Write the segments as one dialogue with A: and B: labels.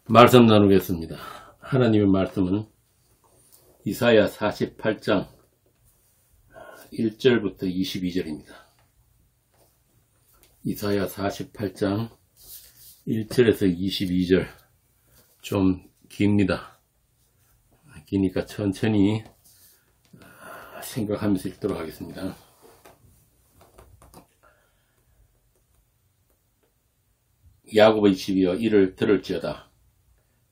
A: 말씀 나누겠습니다. 하나님의 말씀은 이사야 48장 1절부터 22절입니다. 이사야 48장 1절에서 22절 좀 깁니다. 기니까 천천히 생각하면서 읽도록 하겠습니다. 야곱의 집이여 이를 들을지어다.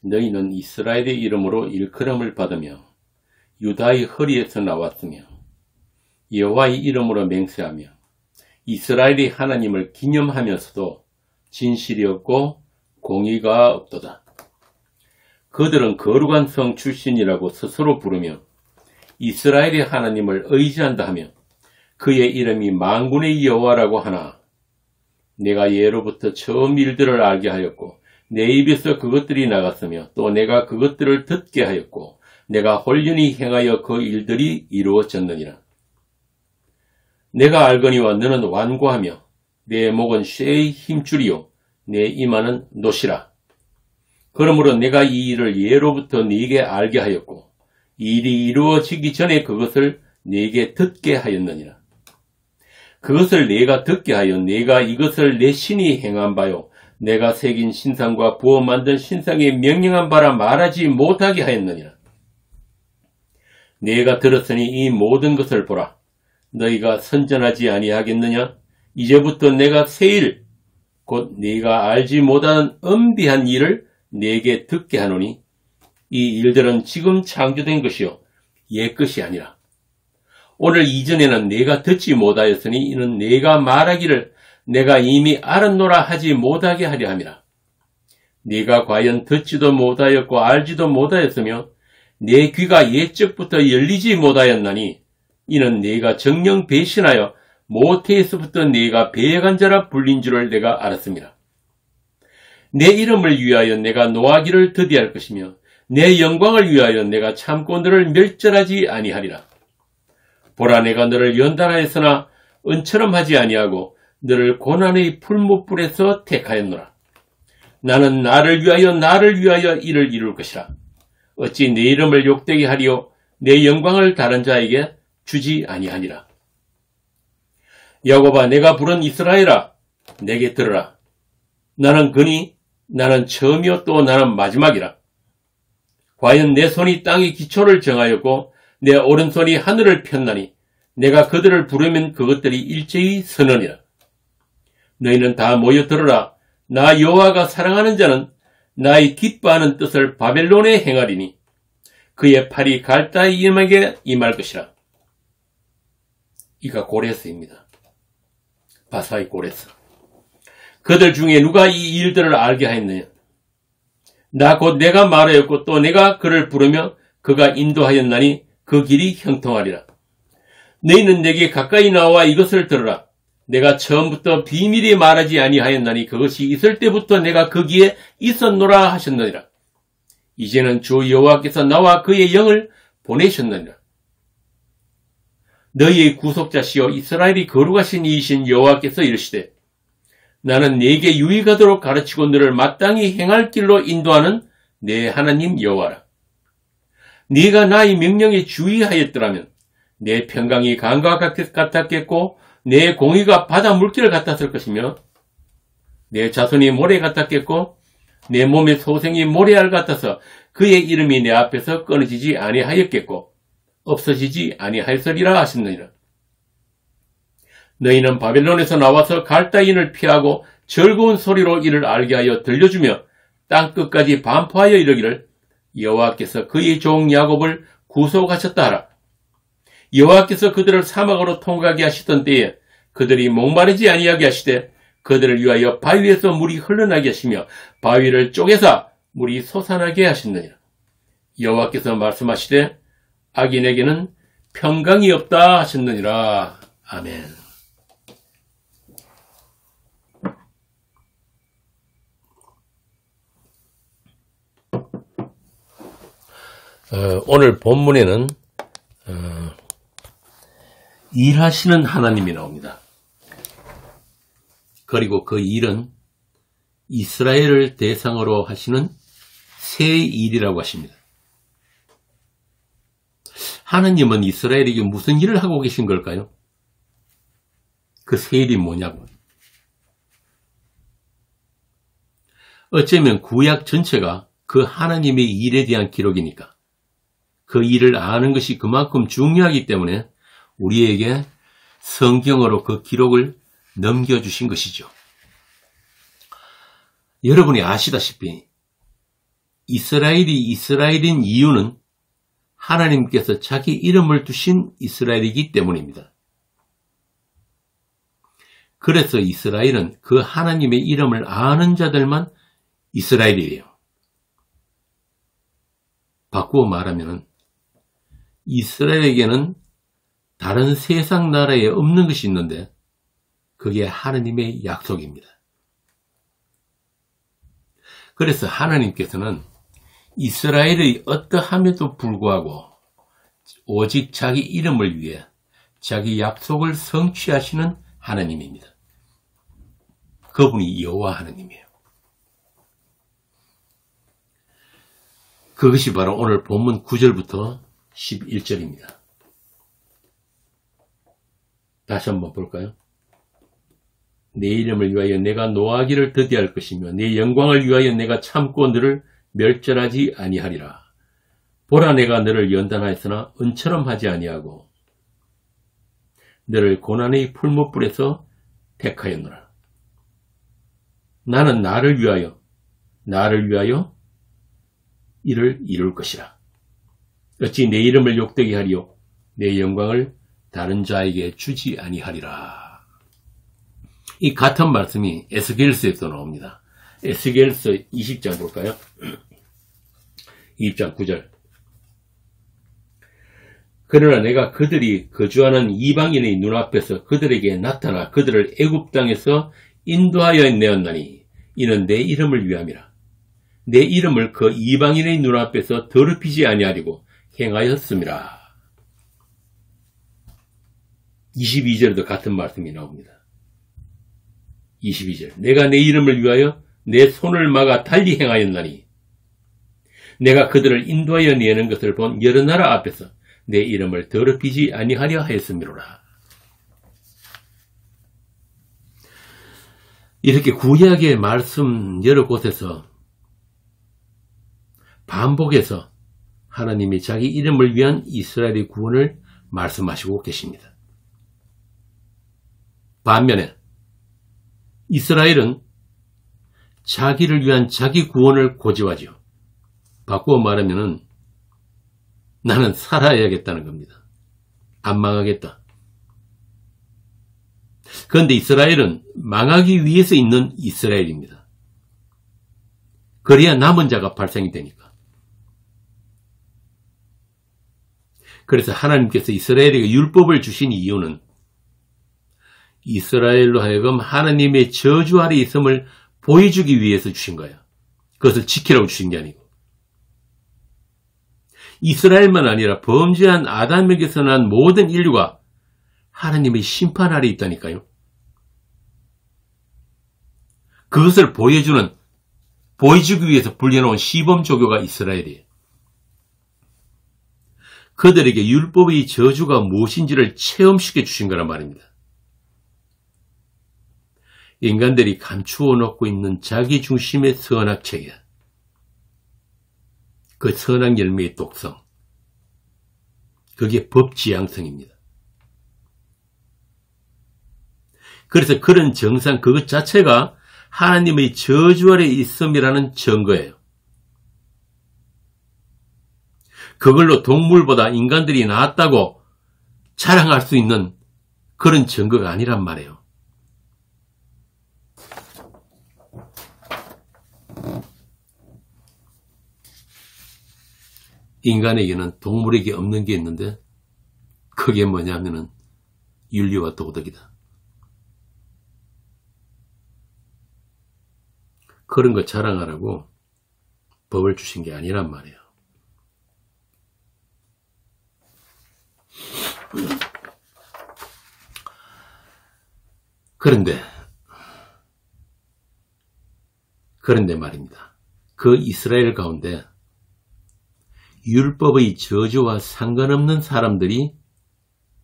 A: 너희는 이스라엘의 이름으로 일컬음을 받으며 유다의 허리에서 나왔으며 여호와의 이름으로 맹세하며 이스라엘의 하나님을 기념하면서도 진실이 없고 공의가 없도다. 그들은 거룩한 성 출신이라고 스스로 부르며 이스라엘의 하나님을 의지한다 하며 그의 이름이 만군의 여호와라고 하나 내가 예로부터 처음 일들을 알게 하였고 내 입에서 그것들이 나갔으며 또 내가 그것들을 듣게 하였고 내가 홀연히 행하여 그 일들이 이루어졌느니라. 내가 알거니와 너는 완고하며 내 목은 쇠의 힘줄이요 내 이마는 노시라. 그러므로 내가 이 일을 예로부터 네게 알게 하였고 이 일이 이루어지기 전에 그것을 네게 듣게 하였느니라. 그것을 내가 듣게 하여 내가 이것을 내 신이 행한 바요 내가 새긴 신상과 부어 만든 신상에 명령한 바라 말하지 못하게 하였느니라. 내가 들었으니 이 모든 것을 보라. 너희가 선전하지 아니하겠느냐? 이제부터 내가 새 일, 곧 네가 알지 못하는 은비한 일을 네게 듣게 하노니 이 일들은 지금 창조된 것이요 옛 것이 아니라. 오늘 이전에는 내가 듣지 못하였으니 이는 내가 말하기를 내가 이미 알았노라 하지 못하게 하려 함이라. 네가 과연 듣지도 못하였고 알지도 못하였으며 내 귀가 옛적부터 열리지 못하였나니 이는 네가 정녕 배신하여 모태에서부터 네가 배역한 자라 불린 줄을 내가 알았습니다. 내 이름을 위하여 내가 노하기를 더디할 것이며 내 영광을 위하여 내가 참고 너를 멸절하지 아니하리라. 보라 내가 너를 연단하였으나 은처럼 하지 아니하고 너를 고난의 풀무불에서 택하였노라. 나는 나를 위하여 이를 이룰 것이라. 어찌 내 이름을 욕되게 하리요 내 영광을 다른 자에게 주지 아니하니라. 야곱아 내가 부른 이스라엘아 내게 들으라. 나는 그니 나는 처음이요 또 나는 마지막이라. 과연 내 손이 땅의 기초를 정하였고 내 오른손이 하늘을 폈나니 내가 그들을 부르면 그것들이 일제히 서느니라. 너희는 다 모여 들으라. 나 여호와가 사랑하는 자는 나의 기뻐하는 뜻을 바벨론에 행하리니 그의 팔이 갈다의 임에게 임할 것이라. 이가 고레스입니다. 바사의 고레스. 그들 중에 누가 이 일들을 알게 하였느냐? 나 곧 내가 말하였고 또 내가 그를 부르며 그가 인도하였나니 그 길이 형통하리라. 너희는 내게 가까이 나와 이것을 들으라. 내가 처음부터 비밀히 말하지 아니하였나니 그것이 있을 때부터 내가 거기에 있었노라 하셨느니라. 이제는 주 여호와께서 나와 그의 영을 보내셨느니라. 너희의 구속자시여 이스라엘이 거룩하신 이이신 여호와께서 이르시되 나는 네게 유익하도록 가르치고 너를 마땅히 행할 길로 인도하는 내 하나님 여호와라. 네가 나의 명령에 주의하였더라면 내 평강이 강과 같았겠고 내 공의가 바다 물결 같았을 것이며 내 자손이 모래 같았겠고 내 몸의 소생이 모래알 같아서 그의 이름이 내 앞에서 끊어지지 아니하였겠고 없어지지 아니하였으리라 하셨느니라. 너희는 바벨론에서 나와서 갈다인을 피하고 즐거운 소리로 이를 알게 하여 들려주며 땅끝까지 반포하여 이르기를 여호와께서 그의 종 야곱을 구속하셨다 하라. 여호와께서 그들을 사막으로 통과하게 하시던 때에 그들이 목마르지 아니하게 하시되 그들을 위하여 바위에서 물이 흘러나게 하시며 바위를 쪼개사 물이 솟아나게 하셨느니라. 여호와께서 말씀하시되 악인에게는 평강이 없다 하셨느니라. 아멘. 오늘 본문에는 일하시는 하나님이 나옵니다. 그리고 그 일은 이스라엘을 대상으로 하시는 새 일이라고 하십니다. 하느님은 이스라엘에게 무슨 일을 하고 계신 걸까요? 그 새 일이 뭐냐고. 어쩌면 구약 전체가 그 하나님의 일에 대한 기록이니까 그 일을 아는 것이 그만큼 중요하기 때문에 우리에게 성경으로 그 기록을 넘겨주신 것이죠. 여러분이 아시다시피 이스라엘이 이스라엘인 이유는 하나님께서 자기 이름을 두신 이스라엘이기 때문입니다. 그래서 이스라엘은 그 하나님의 이름을 아는 자들만 이스라엘이에요. 바꾸어 말하면 이스라엘에게는 다른 세상 나라에 없는 것이 있는데 그게 하나님의 약속입니다. 그래서 하나님께서는 이스라엘의 어떠함에도 불구하고 오직 자기 이름을 위해 자기 약속을 성취하시는 하나님입니다. 그분이 여호와 하나님이에요. 그것이 바로 오늘 본문 9절부터 11절입니다. 다시 한번 볼까요? 내 이름을 위하여 내가 노하기를 더디할 것이며 내 영광을 위하여 내가 참고 너를 멸절하지 아니하리라. 보라, 내가 너를 연단하였으나 은처럼 하지 아니하고 너를 고난의 풀무불에서 택하였노라. 나는 나를 위하여 이를 이룰 것이라. 어찌 내 이름을 욕되게 하리요 내 영광을 다른 자에게 주지 아니하리라. 이 같은 말씀이 에스겔서에도 나옵니다. 에스겔서 20장 볼까요? 20장 9절. 그러나 내가 그들이 거주하는 이방인의 눈앞에서 그들에게 나타나 그들을 애굽 땅에서 인도하여 내었나니 이는 내 이름을 위함이라. 내 이름을 그 이방인의 눈앞에서 더럽히지 아니하리고 행하였음이라. 22절에도 같은 말씀이 나옵니다. 22절. 내가 내 이름을 위하여 내 손을 막아 달리 행하였나니 내가 그들을 인도하여 내는 것을 본 여러 나라 앞에서 내 이름을 더럽히지 아니하려 하였음이로라. 이렇게 구약의 말씀 여러 곳에서 반복해서 하나님이 자기 이름을 위한 이스라엘의 구원을 말씀하시고 계십니다. 반면에 이스라엘은 자기를 위한 자기 구원을 고집하죠. 바꾸어 말하면 나는 살아야겠다는 겁니다. 안 망하겠다. 그런데 이스라엘은 망하기 위해서 있는 이스라엘입니다. 그래야 남은 자가 발생이 되니까. 그래서 하나님께서 이스라엘에게 율법을 주신 이유는 이스라엘로 하여금 하나님의 저주 아래 있음을 보여주기 위해서 주신 거예요. 그것을 지키라고 주신 게 아니고. 이스라엘만 아니라 범죄한 아담에게서 난 모든 인류가 하나님의 심판 아래 있다니까요. 그것을 보여주기 위해서 불려놓은 시범조교가 이스라엘이에요. 그들에게 율법의 저주가 무엇인지를 체험시켜 주신 거란 말입니다. 인간들이 감추어 놓고 있는 자기 중심의 선악체계, 그 선악 열매의 독성, 그게 법지향성입니다. 그래서 그런 정상 그것 자체가 하나님의 저주 아래 있음이라는 증거예요. 그걸로 동물보다 인간들이 낫다고 자랑할 수 있는 그런 증거가 아니란 말이에요. 인간에게는 동물에게 없는 게 있는데 그게 뭐냐면은 윤리와 도덕이다. 그런 거 자랑하라고 법을 주신 게 아니란 말이에요. 그런데 말입니다. 그 이스라엘 가운데 율법의 저주와 상관없는 사람들이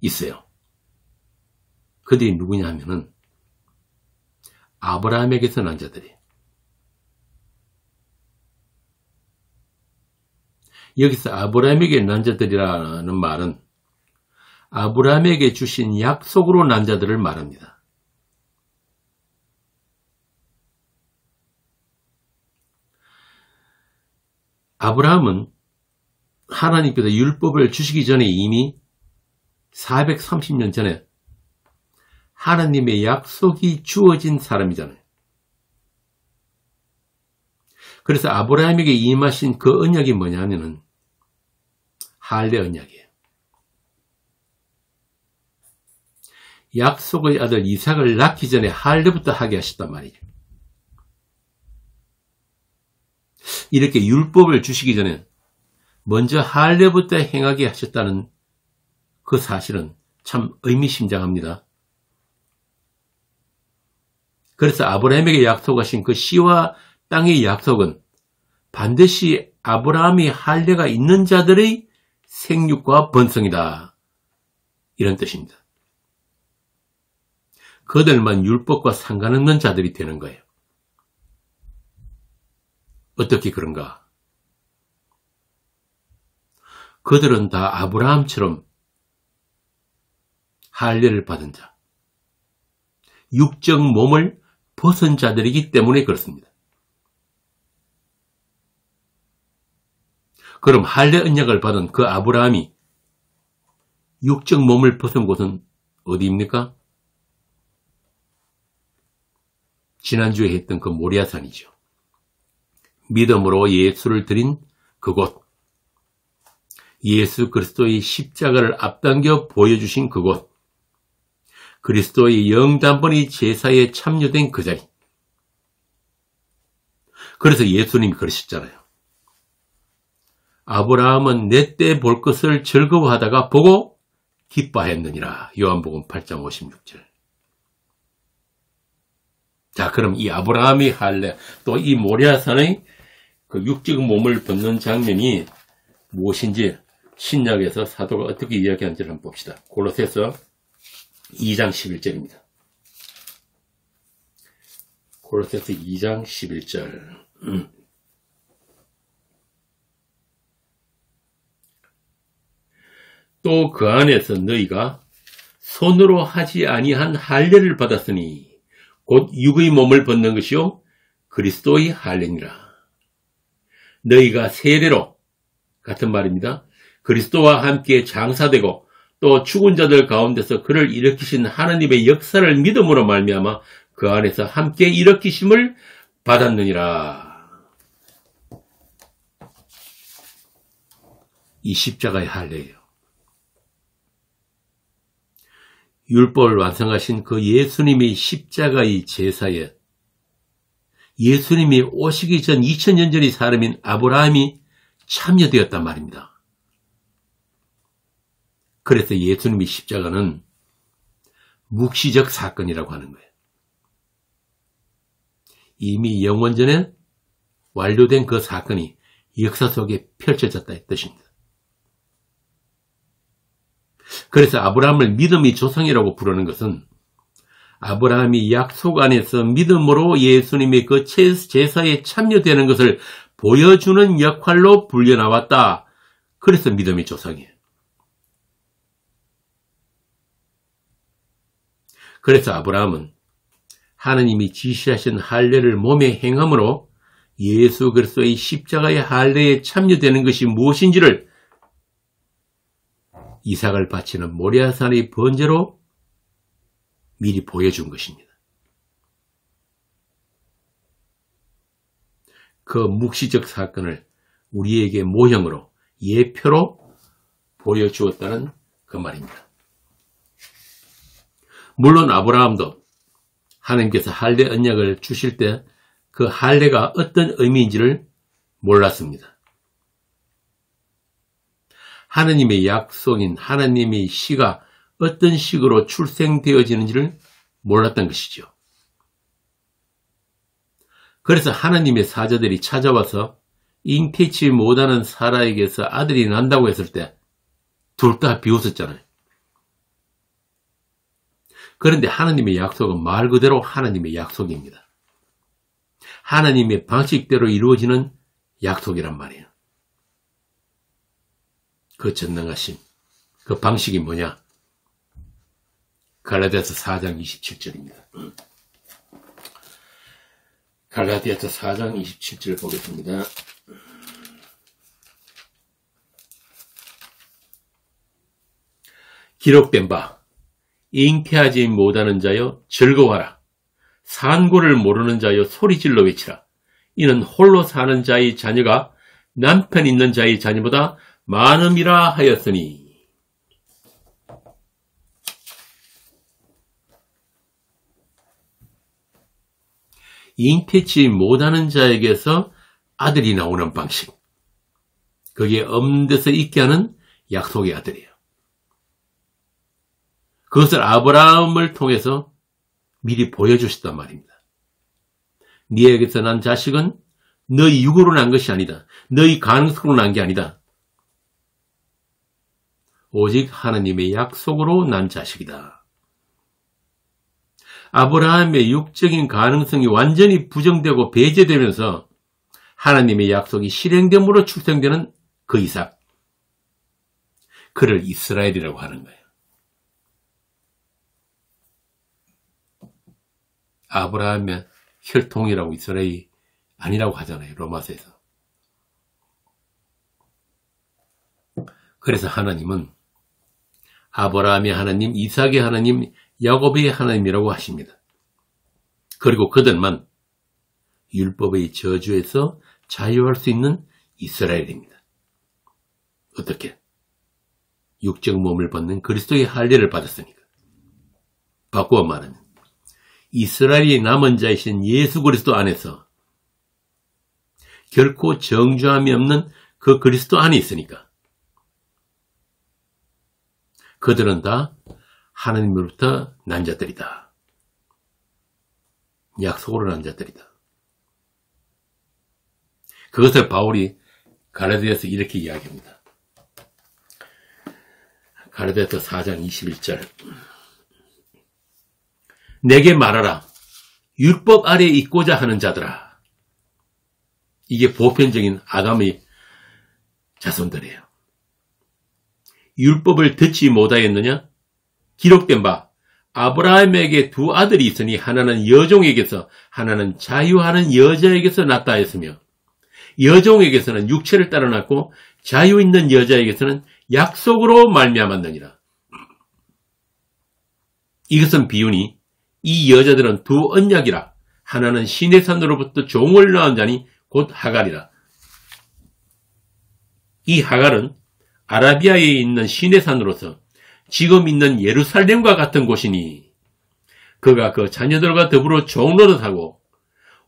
A: 있어요. 그들이 누구냐 하면은 아브라함에게서 난 자들이에요. 여기서 아브라함에게 난 자들이라는 말은 아브라함에게 주신 약속으로 난 자들을 말합니다. 아브라함은 하나님께서 율법을 주시기 전에 이미 430년 전에 하나님의 약속이 주어진 사람이잖아요. 그래서 아브라함에게 임하신 그 언약이 뭐냐면은 할례 언약이에요. 약속의 아들 이삭을 낳기 전에 할례부터 하게 하셨단 말이죠. 이렇게 율법을 주시기 전에 먼저 할례부터 행하게 하셨다는 그 사실은 참 의미심장합니다. 그래서 아브라함에게 약속하신 그 씨와 땅의 약속은 반드시 아브라함이 할례가 있는 자들의 생육과 번성이다. 이런 뜻입니다. 그들만 율법과 상관없는 자들이 되는 거예요. 어떻게 그런가? 그들은 다 아브라함처럼 할례를 받은 자, 육적 몸을 벗은 자들이기 때문에 그렇습니다. 그럼 할례 언약을 받은 그 아브라함이 육적 몸을 벗은 곳은 어디입니까? 지난주에 했던 그 모리아산이죠. 믿음으로 예수를 드린 그곳, 예수 그리스도의 십자가를 앞당겨 보여주신 그곳, 그리스도의 영단번의 제사에 참여된 그 자리. 그래서 예수님이 그러셨잖아요. 아브라함은 내 때 볼 것을 즐거워하다가 보고 기뻐했느니라. 요한복음 8장 56절. 자, 그럼 이 아브라함의 할례, 또 이 모리아산의 그 육적 몸을 벗는 장면이 무엇인지 신약에서 사도가 어떻게 이야기하는지를 한번 봅시다. 골로새서 2장 11절입니다. 골로새서 2장 11절. 또 그 안에서 너희가 손으로 하지 아니한 할례를 받았으니 곧 육의 몸을 벗는 것이요 그리스도의 할례니라. 너희가 세례로 같은 말입니다. 그리스도와 함께 장사되고 또 죽은 자들 가운데서 그를 일으키신 하나님의 역사를 믿음으로 말미암아 그 안에서 함께 일으키심을 받았느니라. 이 십자가의 할례예요. 율법을 완성하신 그 예수님의 십자가의 제사에 예수님이 오시기 전 2000년 전의 사람인 아브라함이 참여되었단 말입니다. 그래서 예수님의 십자가는 묵시적 사건이라고 하는 거예요. 이미 영원전에 완료된 그 사건이 역사 속에 펼쳐졌다 이 뜻입니다. 그래서 아브라함을 믿음의 조상이라고 부르는 것은 아브라함이 약속 안에서 믿음으로 예수님의 그 제사에 참여되는 것을 보여주는 역할로 불려나왔다. 그래서 믿음의 조상이에요. 그래서 아브라함은 하나님이 지시하신 할례를 몸에 행함으로 예수 그리스도의 십자가의 할례에 참여되는 것이 무엇인지를 이삭을 바치는 모리아산의 번제로 미리 보여준 것입니다. 그 묵시적 사건을 우리에게 모형으로 예표로 보여주었다는 그 말입니다. 물론 아브라함도 하나님께서 할례 언약을 주실 때 그 할례가 어떤 의미인지를 몰랐습니다. 하나님의 약속인 하나님의 씨가 어떤 식으로 출생되어지는지를 몰랐던 것이죠. 그래서 하나님의 사자들이 찾아와서 잉태치 못하는 사라에게서 아들이 난다고 했을 때 둘 다 비웃었잖아요. 그런데 하나님의 약속은 말 그대로 하나님의 약속입니다. 하나님의 방식대로 이루어지는 약속이란 말이에요. 그 전능하신 그 방식이 뭐냐? 갈라디아서 4장 27절입니다. 갈라디아서 4장 27절 보겠습니다. 기록된 바 잉태하지 못하는 자여 즐거워하라. 산고를 모르는 자여 소리질러 외치라. 이는 홀로 사는 자의 자녀가 남편 있는 자의 자녀보다 많음이라 하였으니. 잉태치 못하는 자에게서 아들이 나오는 방식. 그게 없는 데서 있게 하는 약속의 아들이에요. 그것을 아브라함을 통해서 미리 보여주셨단 말입니다. 네에게서 난 자식은 너희 육으로 난 것이 아니다. 너희 가능성으로 난 게 아니다. 오직 하나님의 약속으로 난 자식이다. 아브라함의 육적인 가능성이 완전히 부정되고 배제되면서 하나님의 약속이 실행됨으로 출생되는 그 이삭. 그를 이스라엘이라고 하는 거예요. 아브라함의 혈통이라고 이스라엘이 아니라고 하잖아요. 로마서에서. 그래서 하나님은 아브라함의 하나님, 이삭의 하나님, 야곱의 하나님이라고 하십니다. 그리고 그들만 율법의 저주에서 자유할 수 있는 이스라엘입니다. 어떻게? 육적 몸을 받는 그리스도의 할례를 받았으니까. 바꾸어 말하면 이스라엘의 남은 자이신 예수 그리스도 안에서 결코 정죄함이 없는 그 그리스도 안에 있으니까 그들은 다 하나님으로부터 난 자들이다. 약속으로 난 자들이다. 그것을 바울이 갈라디아서 이렇게 이야기합니다. 갈라디아서 4장 21절. 내게 말하라. 율법 아래에 있고자 하는 자들아. 이게 보편적인 아담의 자손들이에요. 율법을 듣지 못하였느냐? 기록된 바 아브라함에게 두 아들이 있으니 하나는 여종에게서 하나는 자유하는 여자에게서 낳다 했으며 여종에게서는 육체를 따라 낳고 자유 있는 여자에게서는 약속으로 말미암았느니라. 이것은 비유니 이 여자들은 두 언약이라. 하나는 신의 산으로부터 종을 낳은 자니 곧 하갈이라. 이 하갈은 아라비아에 있는 신의 산으로서 지금 있는 예루살렘과 같은 곳이니 그가 그 자녀들과 더불어 종노릇하고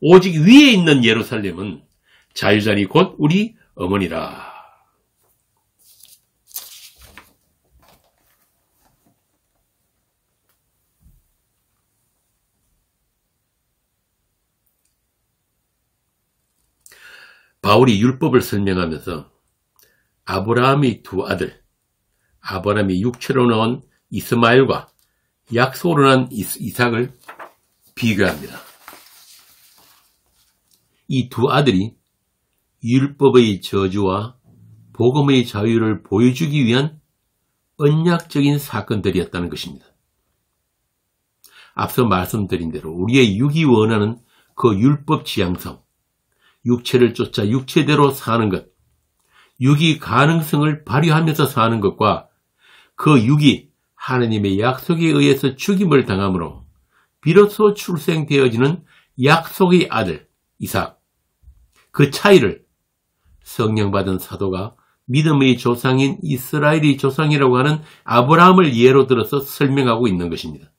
A: 오직 위에 있는 예루살렘은 자유자니 곧 우리 어머니라. 바울이 율법을 설명하면서 아브라함의 두 아들, 아브라함이 육체로 나온 이스마엘과 약속으로 난 이삭을 비교합니다. 이 두 아들이 율법의 저주와 복음의 자유를 보여주기 위한 언약적인 사건들이었다는 것입니다. 앞서 말씀드린 대로 우리의 육이 원하는 그 율법 지향성, 육체를 쫓아 육체대로 사는 것, 육이 가능성을 발휘하면서 사는 것과 그 육이 하나님의 약속에 의해서 죽임을 당함으로 비로소 출생되어지는 약속의 아들 이삭, 그 차이를 성령받은 사도가 믿음의 조상인 이스라엘의 조상이라고 하는 아브라함을 예로 들어서 설명하고 있는 것입니다.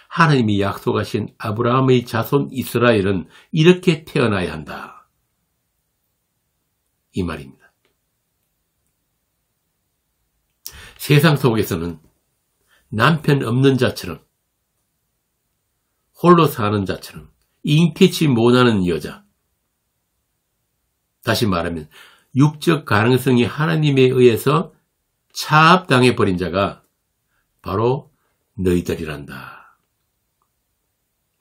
A: 하나님이 약속하신 아브라함의 자손 이스라엘은 이렇게 태어나야 한다. 이 말입니다. 세상 속에서는 남편 없는 자처럼 홀로 사는 자처럼 잉태치 못하는 여자. 다시 말하면 육적 가능성이 하나님에 의해서 차압당해버린 자가 바로 너희들이란다.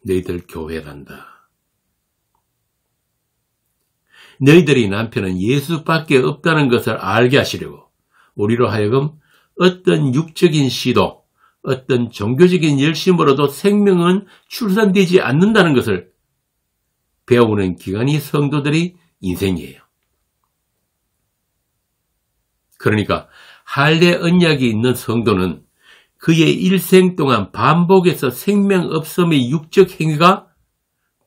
A: 너희들 교회란다. 너희들이 남편은 예수밖에 없다는 것을 알게 하시려고 우리로 하여금 어떤 육적인 시도, 어떤 종교적인 열심으로도 생명은 출산되지 않는다는 것을 배우는 기간이 성도들의 인생이에요. 그러니까 할례 언약이 있는 성도는 그의 일생 동안 반복해서 생명 없음의 육적 행위가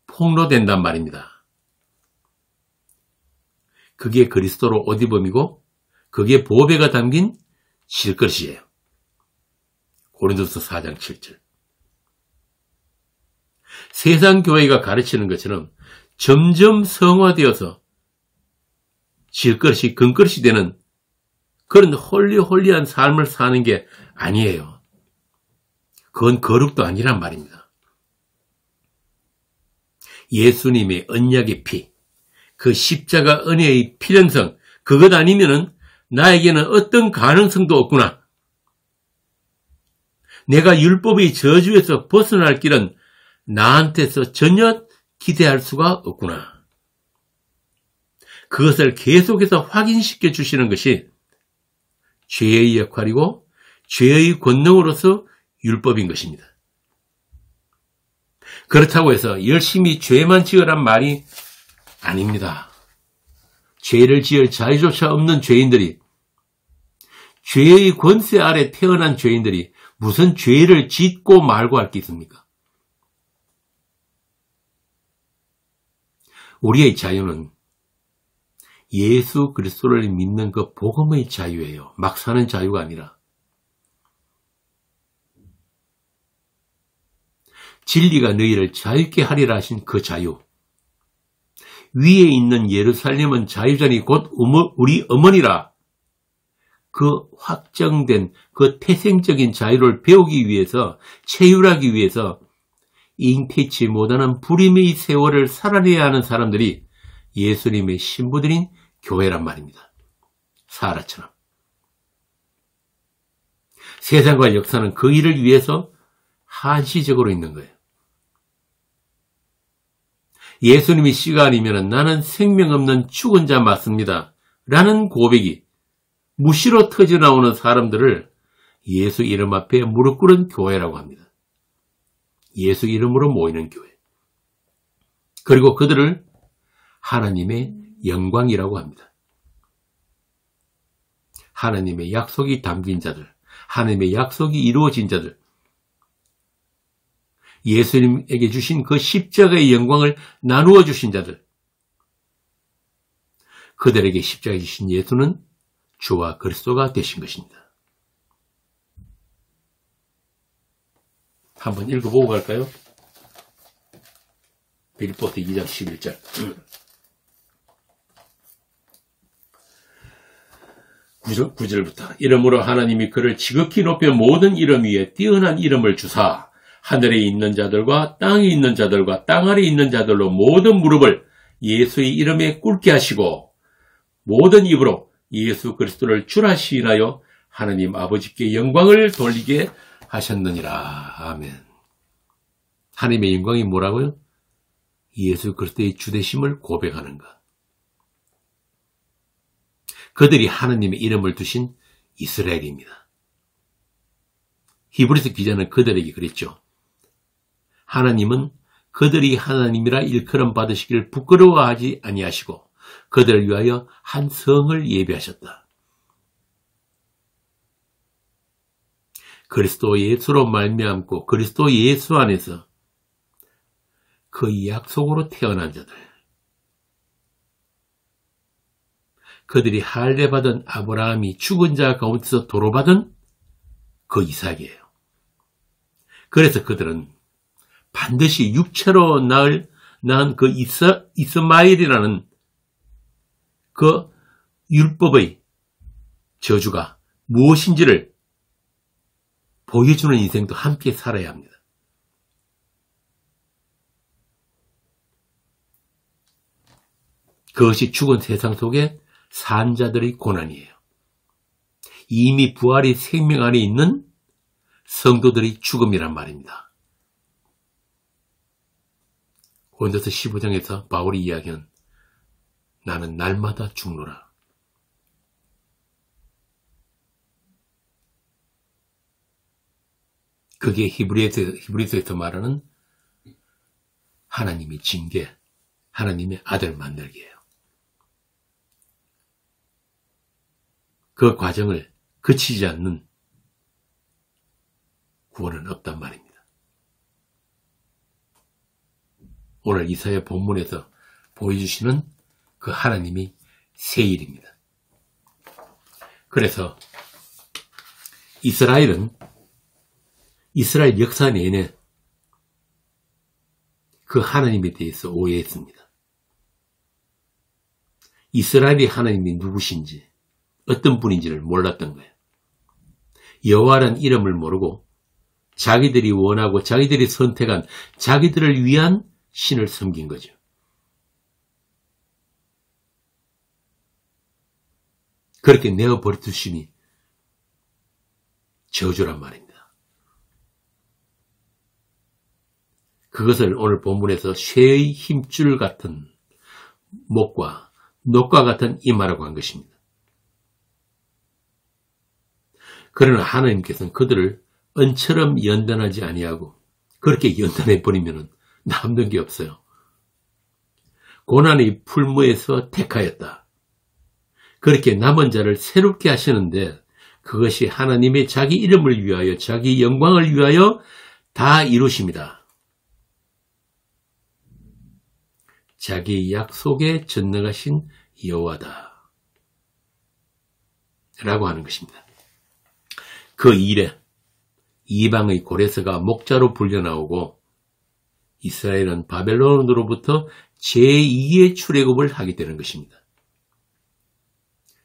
A: 폭로된단 말입니다. 그게 그리스도로 옷 입음이고 그게 보배가 담긴 실것이에요. 고린도서 4장 7절. 세상 교회가 가르치는 것처럼 점점 성화되어서 질것이 근것이 되는 그런 홀리홀리한 삶을 사는 게 아니에요. 그건 거룩도 아니란 말입니다. 예수님의 언약의 피, 그 십자가 은혜의 필연성, 그것 아니면은 나에게는 어떤 가능성도 없구나. 내가 율법의 저주에서 벗어날 길은 나한테서 전혀 기대할 수가 없구나. 그것을 계속해서 확인시켜 주시는 것이 죄의 역할이고 죄의 권능으로서 율법인 것입니다. 그렇다고 해서 열심히 죄만 지으란 말이 아닙니다. 죄를 지을 자유조차 없는 죄인들이, 죄의 권세 아래 태어난 죄인들이 무슨 죄를 짓고 말고 할 게 있습니까? 우리의 자유는 예수 그리스도를 믿는 그 복음의 자유예요. 막 사는 자유가 아니라. 진리가 너희를 자유케 하리라 하신 그 자유. 위에 있는 예루살렘은 자유자니 곧 우리 어머니라. 그 확정된 그 태생적인 자유를 배우기 위해서, 체휼하기 위해서 잉태치 못하는 불임의 세월을 살아내야 하는 사람들이 예수님의 신부들인 교회란 말입니다. 사라처럼. 세상과 역사는 그 일을 위해서 한시적으로 있는 거예요. 예수님이 씨가 아니면 나는 생명 없는 죽은 자 맞습니다. 라는 고백이 무시로 터져나오는 사람들을 예수 이름 앞에 무릎 꿇은 교회라고 합니다. 예수 이름으로 모이는 교회. 그리고 그들을 하나님의 영광이라고 합니다. 하나님의 약속이 담긴 자들, 하나님의 약속이 이루어진 자들, 예수님에게 주신 그 십자가의 영광을 나누어 주신 자들, 그들에게 십자가에 주신 예수는 주와 그리스도가 되신 것입니다. 한번 읽어보고 갈까요? 빌립보서 2장 11절. 9절부터 이러므로 하나님이 그를 지극히 높여 모든 이름 위에 뛰어난 이름을 주사 하늘에 있는 자들과 땅에 있는 자들과 땅 아래에 있는 자들로 모든 무릎을 예수의 이름에 꿇게 하시고 모든 입으로 예수 그리스도를 주라 시인하여 하나님 아버지께 영광을 돌리게 하셨느니라. 아멘. 하나님의 영광이 뭐라고요? 예수 그리스도의 주되심을 고백하는 것. 그들이 하나님의 이름을 두신 이스라엘입니다. 히브리서 기자는 그들에게 그랬죠. 하나님은 그들이 하나님이라 일컬음 받으시기를 부끄러워하지 아니하시고 그들을 위하여 한 성을 예비하셨다. 그리스도 예수로 말미암고 그리스도 예수 안에서 그 약속으로 태어난 자들, 그들이 할례받은 아브라함이 죽은 자 가운데서 도로받은 그 이삭이에요. 그래서 그들은 반드시 육체로 낳은 그 이스마엘이라는 그 율법의 저주가 무엇인지를 보여주는 인생도 함께 살아야 합니다. 그것이 죽은 세상 속에 산 자들의 고난이에요. 이미 부활이 생명 안에 있는 성도들의 죽음이란 말입니다. 고린도서 15장에서 바울이 이야기한 나는 날마다 죽노라. 그게 히브리서에서 말하는 하나님의 징계, 하나님의 아들 만들기예요. 그 과정을 그치지 않는 구원은 없단 말입니다. 오늘 이사야 본문에서 보여주시는 그 하나님이 새 일입니다. 그래서 이스라엘 역사 내내 그 하나님에 대해서 오해했습니다. 이스라엘의 하나님이 누구신지, 어떤 분인지를 몰랐던 거예요. 여호와라는 이름을 모르고 자기들이 원하고 자기들이 선택한 자기들을 위한 신을 섬긴 거죠. 그렇게 내어버리듯이 저주란 말입니다. 그것을 오늘 본문에서 쇠의 힘줄 같은 목과 녹과 같은 이마라고 한 것입니다. 그러나 하나님께서는 그들을 은처럼 연단하지 아니하고 그렇게 연단해버리면 남는 게 없어요. 고난의 풀무에서 택하였다. 그렇게 남은 자를 새롭게 하시는데 그것이 하나님의 자기 이름을 위하여 자기 영광을 위하여 다 이루십니다. 자기 약속에 전능하신 여호와다 라고 하는 것입니다. 그 일에 이방의 고레스가 목자로 불려나오고 이스라엘은 바벨론으로부터 제2의 출애굽을 하게 되는 것입니다.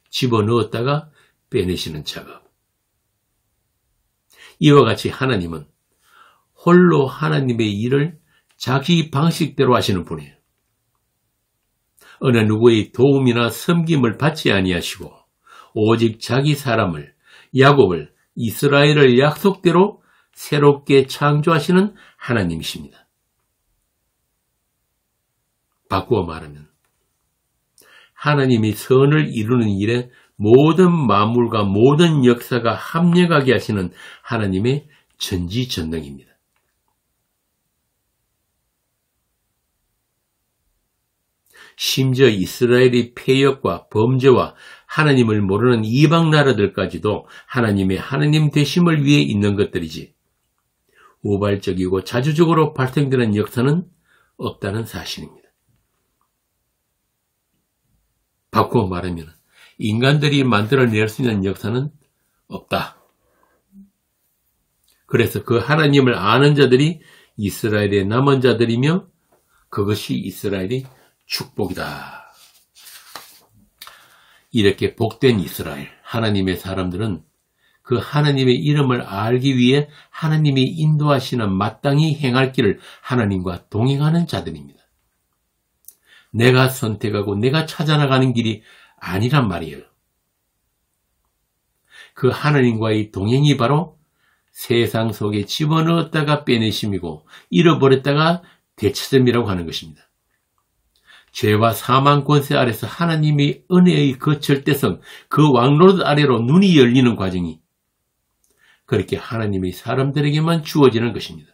A: 집어넣었다가 빼내시는 작업. 이와 같이 하나님은 홀로 하나님의 일을 자기 방식대로 하시는 분이에요. 어느 누구의 도움이나 섬김을 받지 아니하시고 오직 자기 사람을 야곱을 이스라엘을 약속대로 새롭게 창조하시는 하나님이십니다. 바꾸어 말하면 하나님이 선을 이루는 일에 모든 만물과 모든 역사가 합력하게 하시는 하나님의 전지전능입니다. 심지어 이스라엘의 폐역과 범죄와 하나님을 모르는 이방 나라들까지도 하나님의 하나님 되심을 위해 있는 것들이지 우발적이고 자주적으로 발생되는 역사는 없다는 사실입니다. 바꾸어 말하면 인간들이 만들어낼 수 있는 역사는 없다. 그래서 그 하나님을 아는 자들이 이스라엘의 남은 자들이며 그것이 이스라엘의 축복이다. 이렇게 복된 이스라엘, 하나님의 사람들은 그 하나님의 이름을 알기 위해 하나님이 인도하시는 마땅히 행할 길을 하나님과 동행하는 자들입니다. 내가 선택하고 내가 찾아나가는 길이 아니란 말이에요. 그 하나님과의 동행이 바로 세상 속에 집어넣었다가 빼내심이고 잃어버렸다가 되찾음이라고 하는 것입니다. 죄와 사망 권세 아래서 하나님의 은혜의 그 절대성, 그 왕노릇 아래로 눈이 열리는 과정이 그렇게 하나님의 사람들에게만 주어지는 것입니다.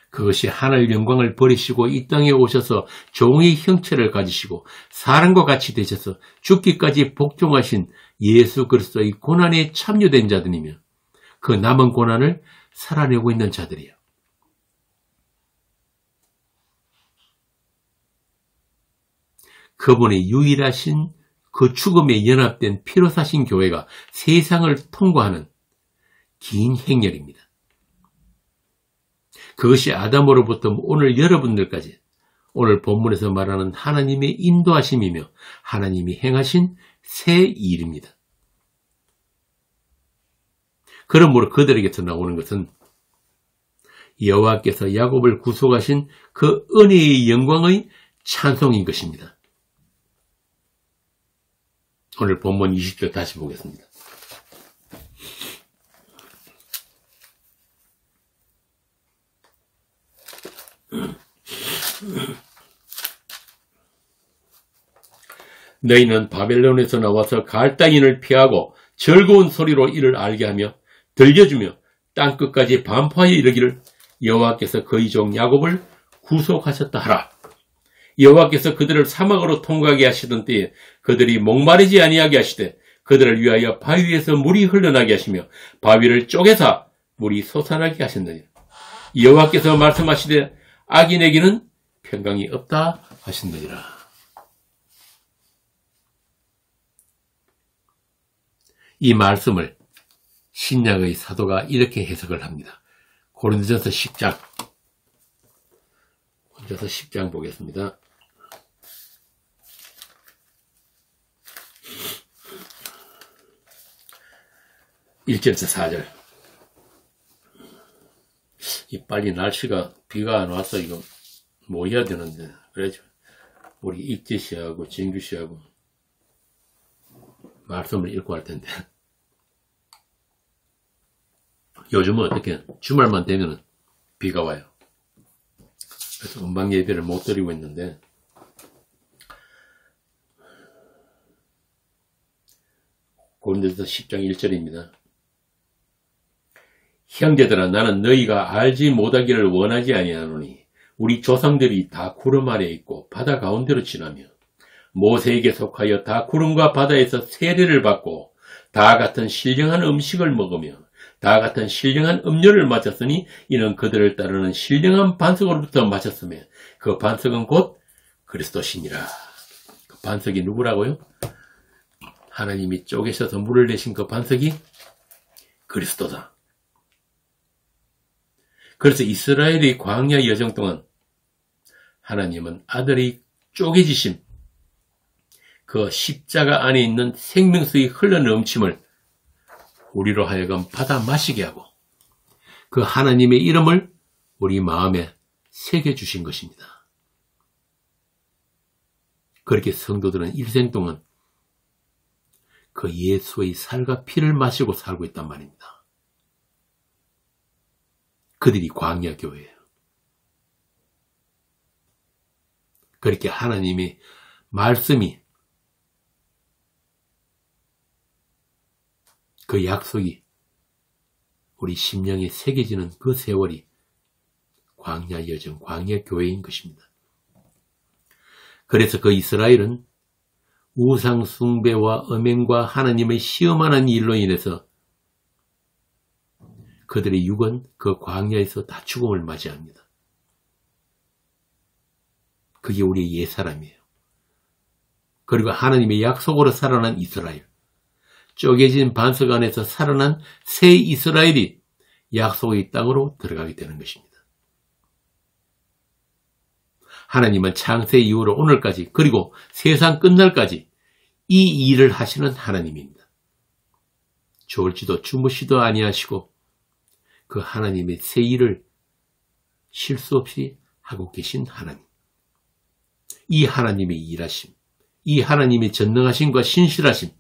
A: 그것이 하늘 영광을 버리시고 이 땅에 오셔서 종의 형체를 가지시고 사람과 같이 되셔서 죽기까지 복종하신 예수 그리스도의 고난에 참여된 자들이며 그 남은 고난을 살아내고 있는 자들이에요. 그분의 유일하신 그 죽음에 연합된 피로 사신 교회가 세상을 통과하는 긴 행렬입니다. 그것이 아담으로부터 오늘 여러분들까지 오늘 본문에서 말하는 하나님의 인도하심이며 하나님이 행하신 새 일입니다. 그러므로 그들에게서 나오는 것은 여호와께서 야곱을 구속하신 그 은혜의 영광의 찬송인 것입니다. 오늘 본문 20절 다시 보겠습니다. 너희는 바벨론에서 나와서 갈다인을 피하고 즐거운 소리로 이를 알게 하며 들려주며 땅끝까지 반포하여 이르기를 여호와께서 그의 종 야곱을 구속하셨다 하라. 여호와께서 그들을 사막으로 통과하게 하시던 때에 그들이 목마르지 아니하게 하시되 그들을 위하여 바위에서 물이 흘러나게 하시며 바위를 쪼개사 물이 솟아나게 하셨느니라. 여호와께서 말씀하시되 악인에게는 평강이 없다 하셨느니라. 이 말씀을 신약의 사도가 이렇게 해석을 합니다. 고린도전서 10장 보겠습니다. 1절에서 4절. 빨리 날씨가 비가 안 와서 이거 모여야 되는데 그래죠. 우리 익재 씨하고 진규 씨하고 말씀을 읽고 할 텐데 요즘은 어떻게 주말만 되면 비가 와요. 그래서 음방 예배를 못 드리고 있는데 고린도서 10장 1절입니다. 형제들아 나는 너희가 알지 못하기를 원하지 아니하노니 우리 조상들이 다 구름 아래에 있고 바다 가운데로 지나며 모세에게 속하여 다 구름과 바다에서 세례를 받고 다 같은 신령한 음식을 먹으며 다 같은 신령한 음료를 마셨으니 이는 그들을 따르는 신령한 반석으로부터 마셨으며 그 반석은 곧 그리스도시니라. 그 반석이 누구라고요? 하나님이 쪼개셔서 물을 내신 그 반석이 그리스도다. 그래서 이스라엘의 광야 여정 동안 하나님은 아들이 쪼개지심, 그 십자가 안에 있는 생명수의 흘러넘침을 우리로 하여금 받아 마시게 하고 그 하나님의 이름을 우리 마음에 새겨주신 것입니다. 그렇게 성도들은 일생 동안 그 예수의 살과 피를 마시고 살고 있단 말입니다. 그들이 광야 교회예요. 그렇게 하나님의 말씀이 그 약속이 우리 심령에 새겨지는 그 세월이 광야 여정, 광야 교회인 것입니다. 그래서 그 이스라엘은 우상 숭배와 음행과 하나님의 시험하는 일로 인해서 그들의 육은 그 광야에서 다 죽음을 맞이합니다. 그게 우리의 옛사람이에요. 그리고 하나님의 약속으로 살아난 이스라엘, 쪼개진 반석 안에서 살아난 새 이스라엘이 약속의 땅으로 들어가게 되는 것입니다. 하나님은 창세 이후로 오늘까지 그리고 세상 끝날까지 이 일을 하시는 하나님입니다. 졸지도 주무시도 아니하시고 그 하나님의 새 일을 실수 없이 하고 계신 하나님. 이 하나님의 일하심, 이 하나님의 전능하심과 신실하심,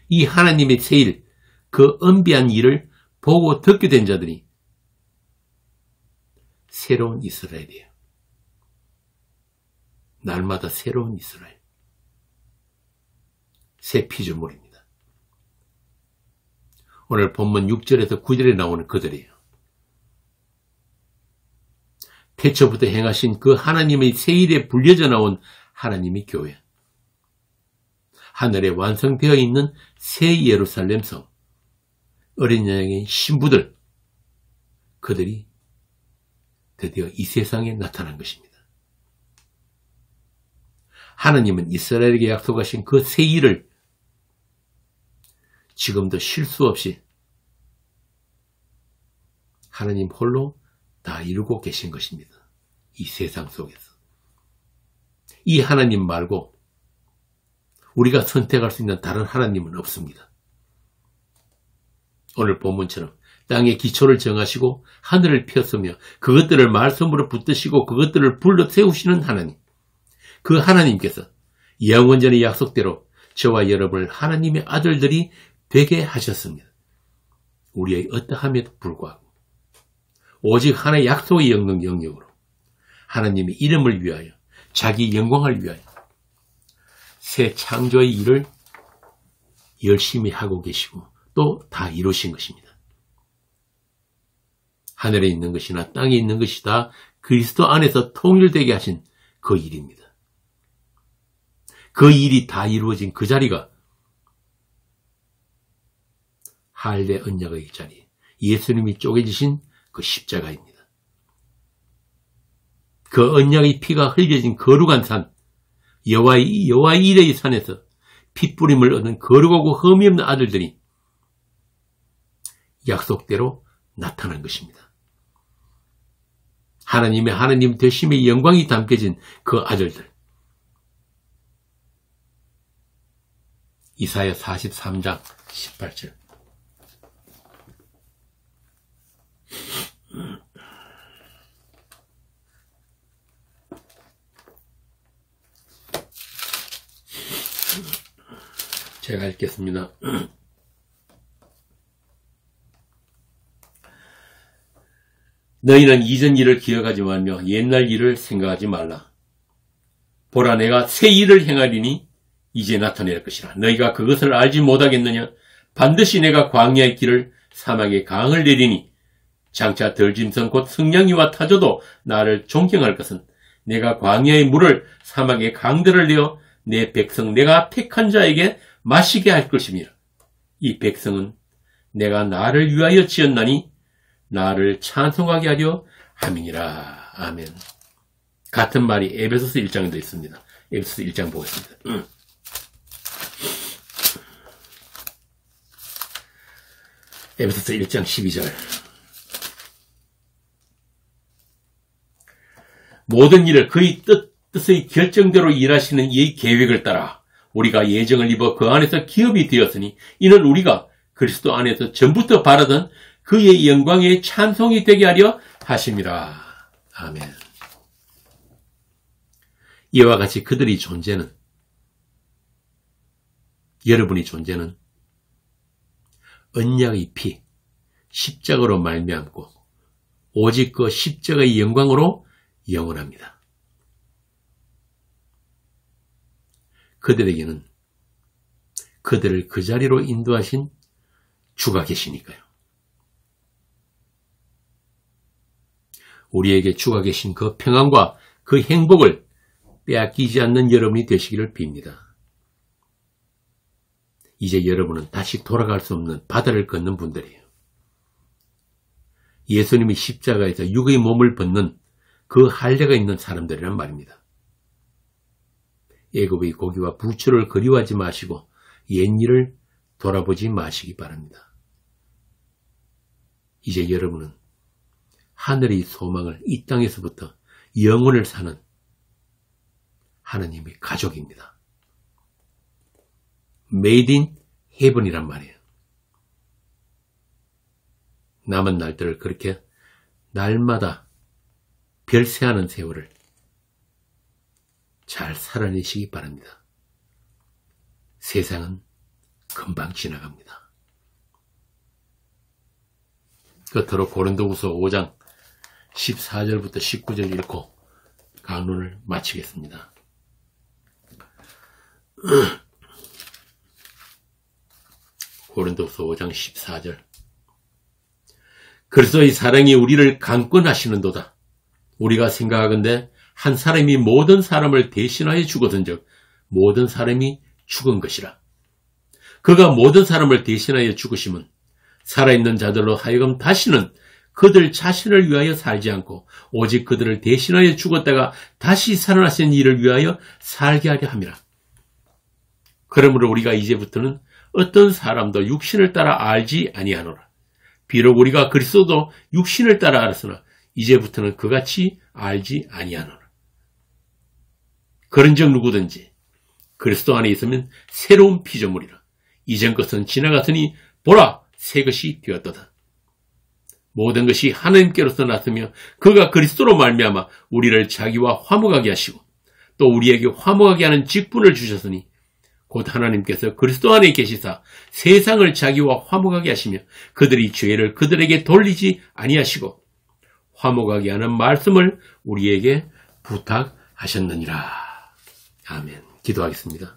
A: 이 하나님의 새 일, 그 은비한 일을 보고 듣게 된 자들이 새로운 이스라엘이에요. 날마다 새로운 이스라엘. 새 피조물입니다. 오늘 본문 6절에서 9절에 나오는 그들이에요. 태초부터 행하신 그 하나님의 새 일에 불려져 나온 하나님의 교회. 하늘에 완성되어 있는 새 예루살렘 성. 어린 양의 신부들. 그들이 드디어 이 세상에 나타난 것입니다. 하나님은 이스라엘에게 약속하신 그 새 일을 지금도 실수 없이 하나님 홀로 다 이루고 계신 것입니다. 이 세상 속에서. 이 하나님 말고 우리가 선택할 수 있는 다른 하나님은 없습니다. 오늘 본문처럼 땅의 기초를 정하시고 하늘을 폈으며 그것들을 말씀으로 붙드시고 그것들을 불러 세우시는 하나님. 그 하나님께서 영원전의 약속대로 저와 여러분을 하나님의 아들들이 되게 하셨습니다. 우리의 어떠함에도 불구하고 오직 하나의 약속의 영역으로 하나님의 이름을 위하여 자기 영광을 위하여 새 창조의 일을 열심히 하고 계시고 또 다 이루신 것입니다. 하늘에 있는 것이나 땅에 있는 것이 다 그리스도 안에서 통일되게 하신 그 일입니다. 그 일이 다 이루어진 그 자리가 할례 언약의 자리, 예수님이 쪼개지신 그 십자가입니다. 그 언약의 피가 흘려진 거룩한 산, 여호와 이레의 산에서 핏부림을 얻은 거룩하고 흠이 없는 아들들이 약속대로 나타난 것입니다. 하나님의 하나님 되심의 영광이 담겨진 그 아들들. 이사야 43장 18절. 제가 읽겠습니다. 너희는 이전 일을 기억하지 말며 옛날 일을 생각하지 말라. 보라, 내가 새 일을 행하리니 이제 나타낼 것이라. 너희가 그것을 알지 못하겠느냐? 반드시 내가 광야의 길을 사막의 강을 내리니 장차 덜짐승 곧 승냥이와 타조도 나를 존경할 것은 내가 광야의 물을 사막의 강들을 내어 내 백성 내가 택한 자에게 마시게 할 것입니다. 이 백성은 내가 나를 위하여 지었나니 나를 찬송하게 하려 함이니라. 아멘. 같은 말이 에베소서 1장에도 있습니다. 에베소서 1장 보겠습니다. 에베소서 1장 12절. 모든 일을 그의 뜻의 결정대로 일하시는 이의 계획을 따라 우리가 예정을 입어 그 안에서 기업이 되었으니 이는 우리가 그리스도 안에서 전부터 바라던 그의 영광의 찬송이 되게 하려 하심이라. 아멘. 이와 같이 그들의 존재는, 여러분의 존재는 언약의 피, 십자가로 말미암고 오직 그 십자가의 영광으로 영원합니다. 그들에게는 그들을 그 자리로 인도하신 주가 계시니까요. 우리에게 주가 계신 그 평안과 그 행복을 빼앗기지 않는 여러분이 되시기를 빕니다. 이제 여러분은 다시 돌아갈 수 없는 바다를 걷는 분들이에요. 예수님이 십자가에서 육의 몸을 벗는 그 할례가 있는 사람들이란 말입니다. 애굽의 고기와 부추를 그리워하지 마시고 옛일을 돌아보지 마시기 바랍니다. 이제 여러분은 하늘의 소망을 이 땅에서부터 영원을 사는 하나님의 가족입니다. Made in Heaven이란 말이에요. 남은 날들을 그렇게 날마다 별세하는 세월을 잘 살아내시기 바랍니다. 세상은 금방 지나갑니다. 끝으로 고린도후서 5장 14절부터 19절 읽고 강론을 마치겠습니다. 고린도후서 5장 14절. 그리스도의 사랑이 우리를 강권하시는도다. 우리가 생각하건대 한 사람이 모든 사람을 대신하여 죽었은즉 모든 사람이 죽은 것이라. 그가 모든 사람을 대신하여 죽으심은 살아있는 자들로 하여금 다시는 그들 자신을 위하여 살지 않고 오직 그들을 대신하여 죽었다가 다시 살아나신 이를 위하여 살게 하려 함이라. 그러므로 우리가 이제부터는 어떤 사람도 육신을 따라 알지 아니하노라. 비록 우리가 그리스도도 육신을 따라 알았으나 이제부터는 그같이 알지 아니하노라. 그런즉 누구든지 그리스도 안에 있으면 새로운 피조물이라. 이전 것은 지나갔으니 보라 새 것이 되었도다. 모든 것이 하나님께로서 났으며 그가 그리스도로 말미암아 우리를 자기와 화목하게 하시고 또 우리에게 화목하게 하는 직분을 주셨으니 곧 하나님께서 그리스도 안에 계시사 세상을 자기와 화목하게 하시며 그들이 죄를 그들에게 돌리지 아니하시고 화목하게 하는 말씀을 우리에게 부탁하셨느니라. 아멘. 기도하겠습니다.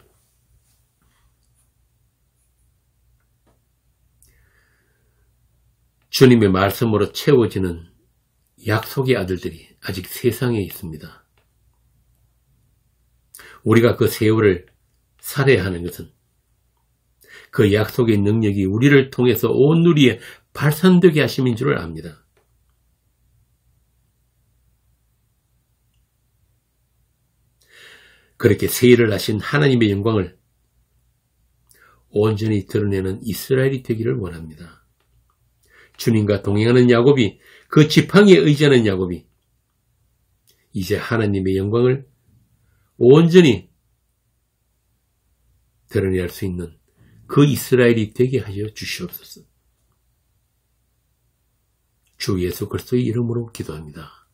A: 주님의 말씀으로 채워지는 약속의 아들들이 아직 세상에 있습니다. 우리가 그 세월을 살아야 하는 것은 그 약속의 능력이 우리를 통해서 온 누리에 발산되게 하심인 줄을 압니다. 그렇게 세일을 하신 하나님의 영광을 온전히 드러내는 이스라엘이 되기를 원합니다. 주님과 동행하는 야곱이, 그 지팡이에 의지하는 야곱이 이제 하나님의 영광을 온전히 드러낼 수 있는 그 이스라엘이 되게 하여 주시옵소서. 주 예수 그리스도의 이름으로 기도합니다.